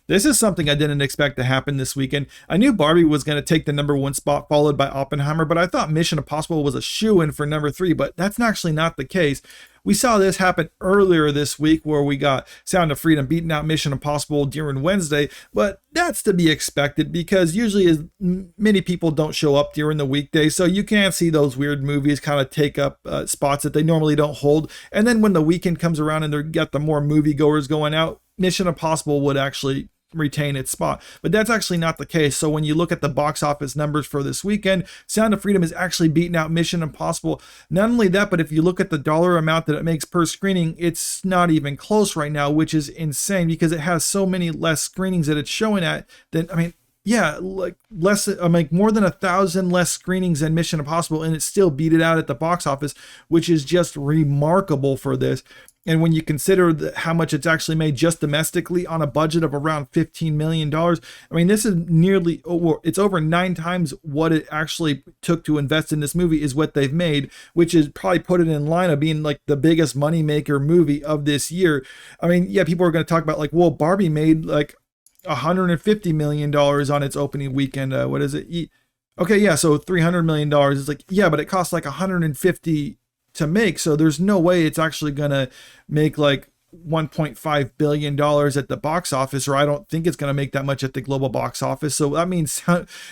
This is something I didn't expect to happen this weekend. I knew Barbie was going to take the #1 spot, followed by Oppenheimer, but I thought Mission Impossible was a shoo-in for #3, but that's actually not the case. We saw this happen earlier this week where we got Sound of Freedom beating out Mission Impossible during Wednesday, but that's to be expected because usually many people don't show up during the weekday, so you can't see those weird movies kind of take up spots that they normally don't hold. And then when the weekend comes around and they've got the more moviegoers going out, Mission Impossible would actually retain its spot, but that's actually not the case. So when you look at the box office numbers for this weekend, Sound of Freedom is actually beating out Mission Impossible. Not only that, but if you look at the dollar amount that it makes per screening, it's not even close right now, which is insane because it has so many less screenings that it's showing at than, I mean, yeah, like less, like more than 1,000 less screenings than Mission Impossible, and it still beat it out at the box office, which is just remarkable for this. And when you consider how much it's actually made just domestically on a budget of around $15 million, I mean, this is nearly, it's over 9 times what it actually took to invest in this movie is what they've made, which is probably put it in line of being like the biggest moneymaker movie of this year. I mean, yeah, people are going to talk about like, well, Barbie made like $150 million on its opening weekend. What is it? Okay, yeah, so $300 million. It's like, yeah, but it costs like 150 to make, so there's no way it's actually gonna make like $1.5 billion at the box office, or I don't think it's gonna make that much at the global box office. So that means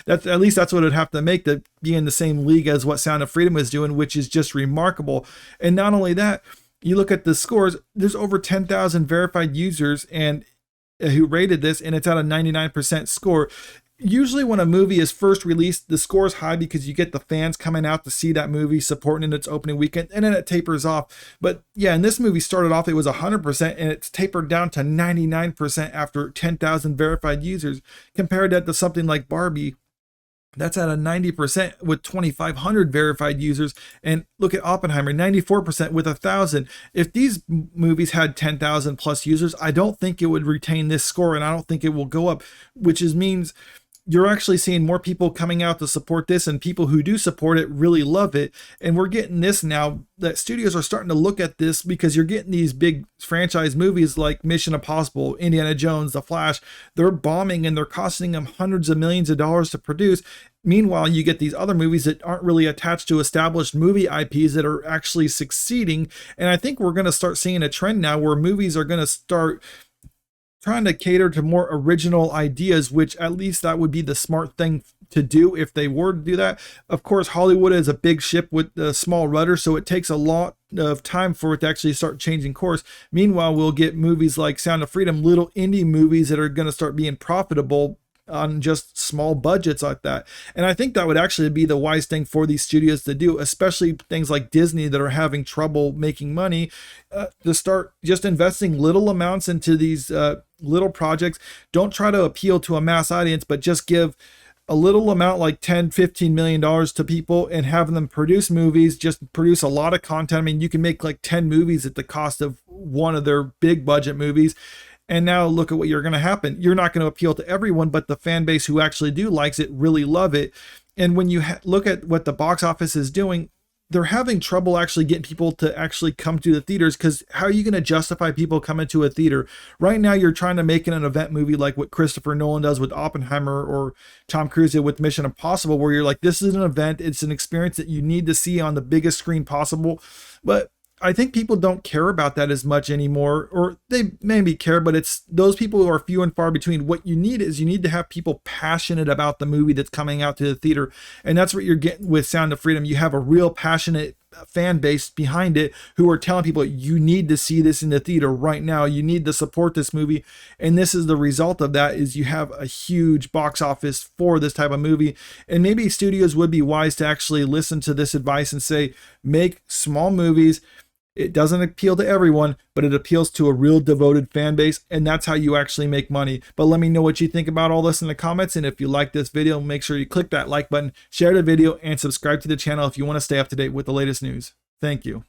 that's at least that's what it'd have to make to be in the same league as what Sound of Freedom is doing, which is just remarkable. And not only that, you look at the scores, there's over 10,000 verified users and who rated this, and it's at a 99% score. Usually when a movie is first released, the score is high because you get the fans coming out to see that movie, supporting in its opening weekend, and then it tapers off. But yeah, and this movie started off, it was 100%, and it's tapered down to 99% after 10,000 verified users. Compared that to something like Barbie, that's at a 90% with 2,500 verified users. And look at Oppenheimer, 94% with 1,000. If these movies had 10,000 plus users, I don't think it would retain this score, and I don't think it will go up, which means you're actually seeing more people coming out to support this, and people who do support it really love it. And we're getting this now that studios are starting to look at this because you're getting these big franchise movies like Mission Impossible, Indiana Jones, The Flash. They're bombing and they're costing them hundreds of millions of dollars to produce. Meanwhile, you get these other movies that aren't really attached to established movie IPs that are actually succeeding. And I think we're going to start seeing a trend now where movies are going to start trying to cater to more original ideas, which at least that would be the smart thing to do if they were to do that. Of course, Hollywood is a big ship with a small rudder, so it takes a lot of time for it to actually start changing course. Meanwhile, we'll get movies like Sound of Freedom, little indie movies that are going to start being profitable on just small budgets like that. And I think that would actually be the wise thing for these studios to do, especially things like Disney that are having trouble making money, to start just investing little amounts into these little projects. Don't try to appeal to a mass audience, but just give a little amount like $10-15 million to people and have them produce movies, just produce a lot of content. I mean, you can make like 10 movies at the cost of one of their big budget movies. And now look at what you're going to happen. You're not going to appeal to everyone, but the fan base who actually do likes it really love it. And when you look at what the box office is doing, they're having trouble actually getting people to actually come to the theaters, because how are you going to justify people coming to a theater? Right now, you're trying to make it an event movie like what Christopher Nolan does with Oppenheimer or Tom Cruise did with Mission Impossible, where you're like, this is an event. It's an experience that you need to see on the biggest screen possible. But I think people don't care about that as much anymore, or they maybe care, but it's those people who are few and far between. What you need is you need to have people passionate about the movie that's coming out to the theater. And that's what you're getting with Sound of Freedom. You have a real passionate fan base behind it who are telling people, you need to see this in the theater right now. You need to support this movie. And this is the result of that, is you have a huge box office for this type of movie. And maybe studios would be wise to actually listen to this advice and say, make small movies. It doesn't appeal to everyone, but it appeals to a real devoted fan base, and that's how you actually make money. But let me know what you think about all this in the comments, and if you like this video, make sure you click that like button, share the video, and subscribe to the channel if you want to stay up to date with the latest news. Thank you.